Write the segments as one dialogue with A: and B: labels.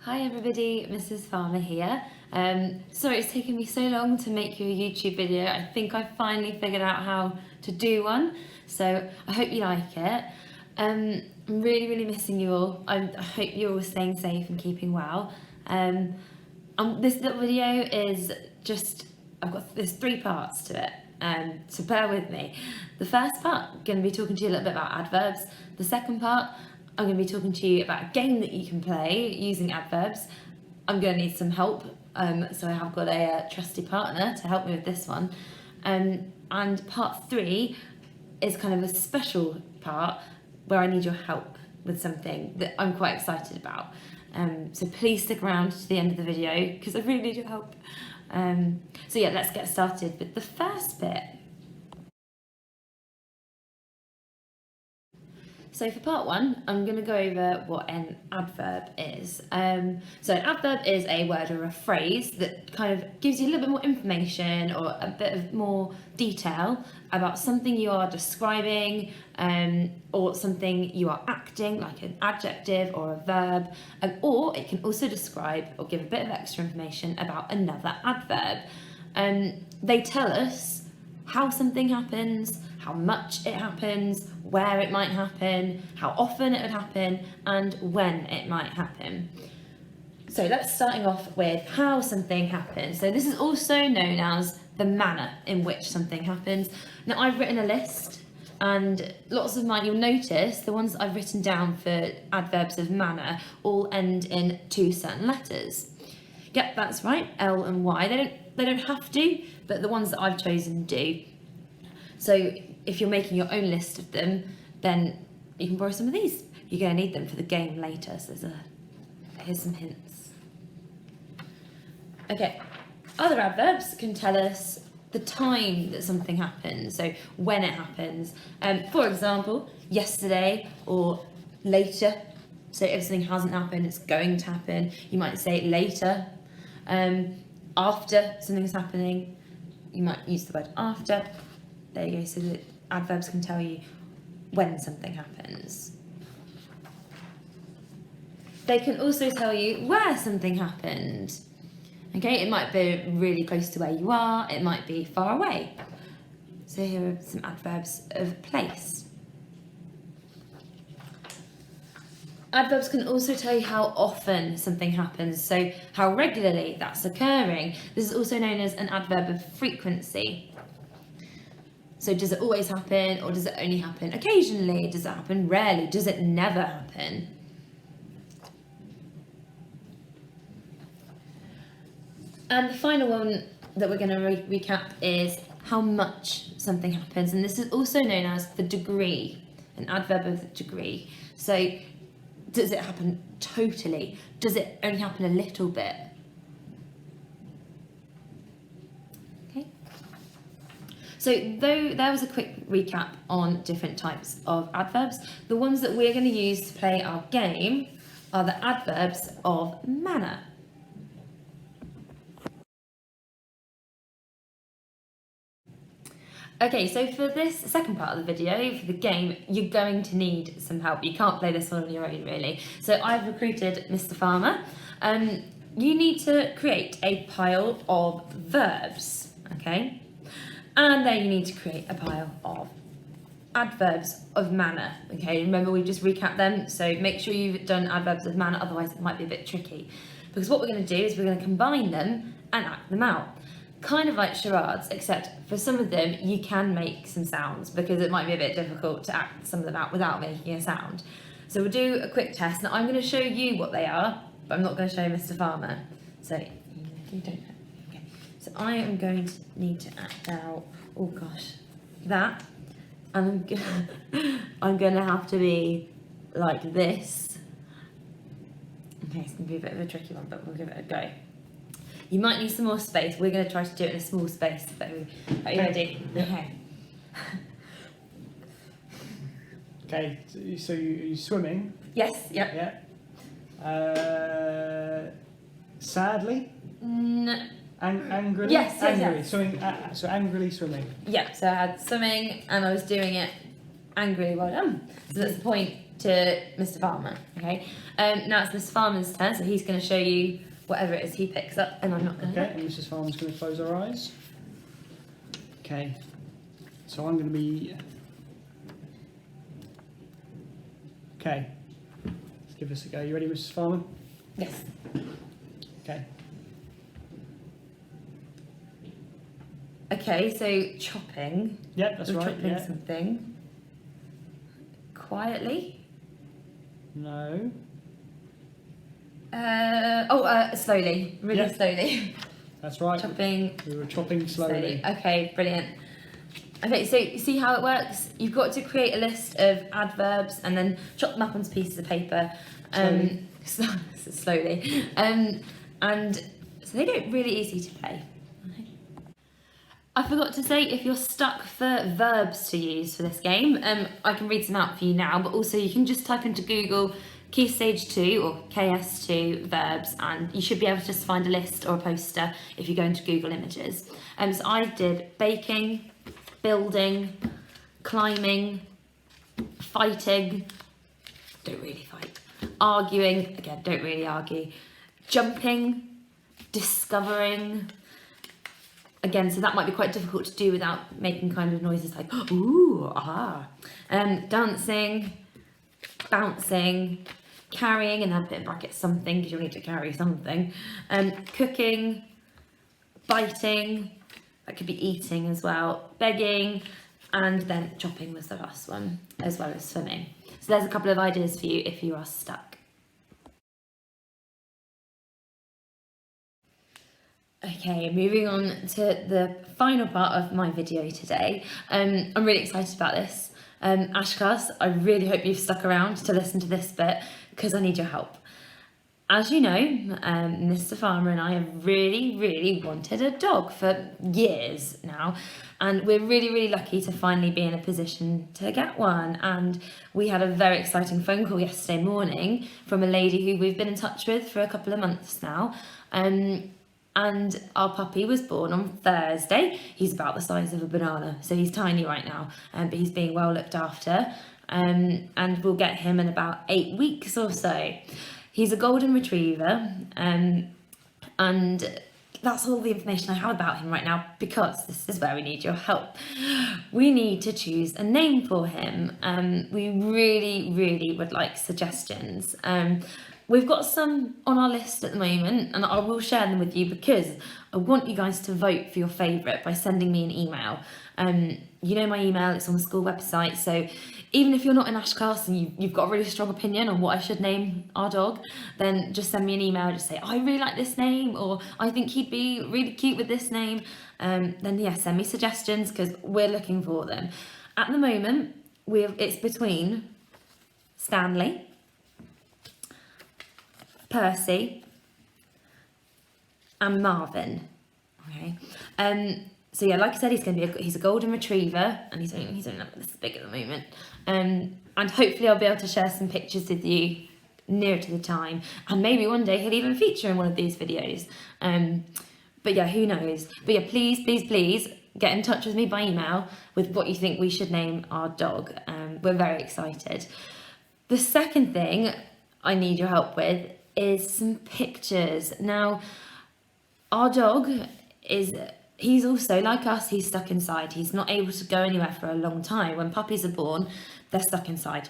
A: Hi everybody, Mrs. Farmer here. Sorry it's taken me so long to make you a YouTube video. I think I finally figured out how to do one, so I hope you like it. I'm really missing you all. I hope you're all staying safe and keeping well. This little video is just, there's 3 parts to it, so bear with me. The first part, I'm going to be talking to you a little bit about adverbs. The second part, I'm going to be talking to you about a game that you can play using adverbs. I'm going to need some help, so I have got a trusty partner to help me with this one. And part 3 is kind of a special part where I need your help with something that I'm quite excited about. So please stick around to the end of the video because I really need your help. So yeah, let's get started with the first bit. So for part 1, I'm going to go over what an adverb is. So an adverb is a word or a phrase that kind of gives you a little bit more information or a bit of more detail about something you are describing, or something you are acting, like an adjective or a verb, or it can also describe or give a bit of extra information about another adverb. They tell us how something happens, how much it happens, where it might happen, how often it would happen, and when it might happen. So let's starting off with how something happens. So this is also known as the manner in which something happens. Now I've written a list, and lots of mine, you'll notice the ones that I've written down for adverbs of manner all end in 2 certain letters. Yep, that's right, L and Y. They don't have to, but the ones that I've chosen do. So if you're making your own list of them, then you can borrow some of these. You're going to need them for the game later, so here's some hints. Okay, other adverbs can tell us the time that something happens, so when it happens. For example, yesterday or later. So if something hasn't happened, it's going to happen. You might say later. After something's happening, you might use the word after. There you go, so that adverbs can tell you when something happens. They can also tell you where something happened. Okay, it might be really close to where you are, it might be far away. So here are some adverbs of place. Adverbs can also tell you how often something happens, so how regularly that's occurring. This is also known as an adverb of frequency. So does it always happen, or does it only happen occasionally? Does it happen rarely? Does it never happen? And the final one that we're going to recap is how much something happens, and this is also known as the degree, an adverb of degree. So does it happen totally? Does it only happen a little bit? So there was a quick recap on different types of adverbs. The ones that we're going to use to play our game are the adverbs of manner. Okay, so for this second part of the video, for the game, you're going to need some help. You can't play this one on your own, really. So I've recruited Mr. Farmer. You need to create a pile of verbs, okay? And then you need to create a pile of adverbs of manner, okay? Remember, we just recapped them, so make sure you've done adverbs of manner, otherwise it might be a bit tricky. Because what we're going to do is we're going to combine them and act them out. Kind of like charades, except for some of them you can make some sounds, because it might be a bit difficult to act some of them out without making a sound. So we'll do a quick test. Now I'm going to show you what they are, but I'm not going to show Mr. Farmer. So you don't know. So I am going to need to act out, oh gosh, that. And I'm going to have to be like this. Okay, it's going to be a bit of a tricky one, but we'll give it a go. You might need some more space. We're going to try to do it in a small space. So, are you ready?
B: Yeah.
A: Okay.
B: Okay, so you're swimming?
A: Yes, yep.
B: Yeah. Sadly?
A: No.
B: Angrily?
A: Yes,
B: angrily.
A: yes.
B: Swimming, so angrily swimming.
A: Yeah, so I had swimming and I was doing it angrily. Well done. So that's the point to Mr. Farmer. Okay. Now it's Mr. Farmer's turn, so he's going to show you whatever it is he picks up, and I'm not going to.
B: Okay, and Mrs. Farmer's going to close her eyes. Okay, so I'm going to be. Okay, let's give this a go. You ready, Mrs. Farmer?
A: Yes.
B: Okay.
A: Okay, so chopping.
B: Yep, that's
A: We're
B: right.
A: chopping
B: Yeah.
A: something quietly.
B: No.
A: Slowly, really
B: Yeah.
A: slowly.
B: That's right.
A: Chopping
B: We were chopping slowly.
A: Okay, brilliant. Okay, so you see how it works? You've got to create a list of adverbs and then chop them up onto pieces of paper. Slowly. And so they get really easy to play. I forgot to say, if you're stuck for verbs to use for this game, I can read some out for you now, but also you can just type into Google Key Stage 2 or KS2 verbs, and you should be able to just find a list or a poster if you go into Google Images. So I did baking, building, climbing, fighting, don't really fight, arguing, again, don't really argue, jumping, discovering, again, so that might be quite difficult to do without making kind of noises like ooh, ah, dancing, bouncing, carrying, and then a bit of brackets something because you'll need to carry something, cooking, biting, that could be eating as well, begging, and then chopping was the last one, as well as swimming. So there's a couple of ideas for you if you are stuck. Okay, moving on to the final part of my video today. I'm really excited about this. Ash class, I really hope you've stuck around to listen to this bit because I need your help. As you know, Mr. Farmer and I have really wanted a dog for years now, and we're really lucky to finally be in a position to get one. And we had a very exciting phone call yesterday morning from a lady who we've been in touch with for a couple of months now. And our puppy was born on Thursday. He's about the size of a banana, so he's tiny right now, but he's being well looked after. And we'll get him in about 8 weeks or so. He's a golden retriever, and that's all the information I have about him right now, because this is where we need your help. We need to choose a name for him. We really would like suggestions. We've got some on our list at the moment, and I will share them with you because I want you guys to vote for your favourite by sending me an email. You know my email, it's on the school website, so even if you're not in Ash class and you've got a really strong opinion on what I should name our dog, then just send me an email, just say, I really like this name, or I think he'd be really cute with this name. Then yeah, send me suggestions because we're looking for them. At the moment, it's between Stanley, Percy, and Marvin. Okay. So yeah, like I said, he's a golden retriever, and he's only this big at the moment. And hopefully I'll be able to share some pictures with you nearer to the time, and maybe one day he'll even feature in one of these videos. But yeah, who knows? But yeah, please get in touch with me by email with what you think we should name our dog. We're very excited. The second thing I need your help with is some pictures. Now, our dog he's also like us, he's stuck inside. He's not able to go anywhere for a long time. When puppies are born, they're stuck inside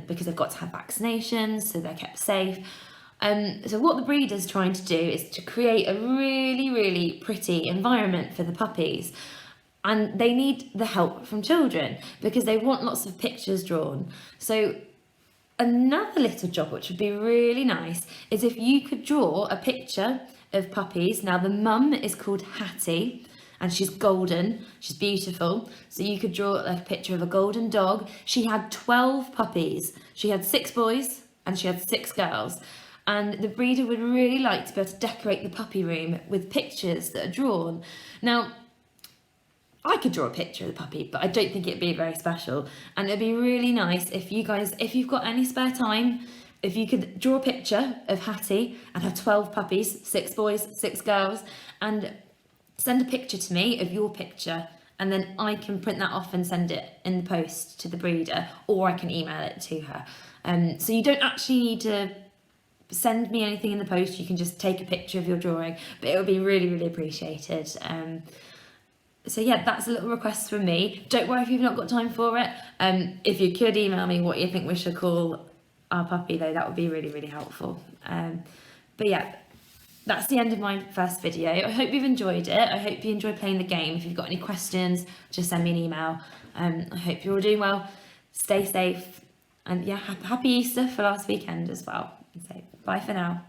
A: because they've got to have vaccinations, so they're kept safe. So what the breeder's trying to do is to create a really pretty environment for the puppies. And they need the help from children because they want lots of pictures drawn. So another little job which would be really nice is if you could draw a picture of puppies. Now the mum is called Hattie and she's golden, she's beautiful. So you could draw a picture of a golden dog. She had 12 puppies. She had 6 boys and she had 6 girls. And the breeder would really like to be able to decorate the puppy room with pictures that are drawn. Now, I could draw a picture of the puppy, but I don't think it'd be very special. And it'd be really nice if you guys, if you've got any spare time, if you could draw a picture of Hattie and have 12 puppies, 6 boys, 6 girls, and send a picture to me of your picture and then I can print that off and send it in the post to the breeder, or I can email it to her. So you don't actually need to send me anything in the post, you can just take a picture of your drawing, but it would be really, really appreciated. So yeah, that's a little request from me. Don't worry if you've not got time for it. If you could email me what you think we should call our puppy though, that would be really, really helpful. But yeah, that's the end of my first video. I hope you've enjoyed it. I hope you enjoyed playing the game. If you've got any questions, just send me an email. I hope you're all doing well. Stay safe. And yeah, happy Easter for last weekend as well. So bye for now.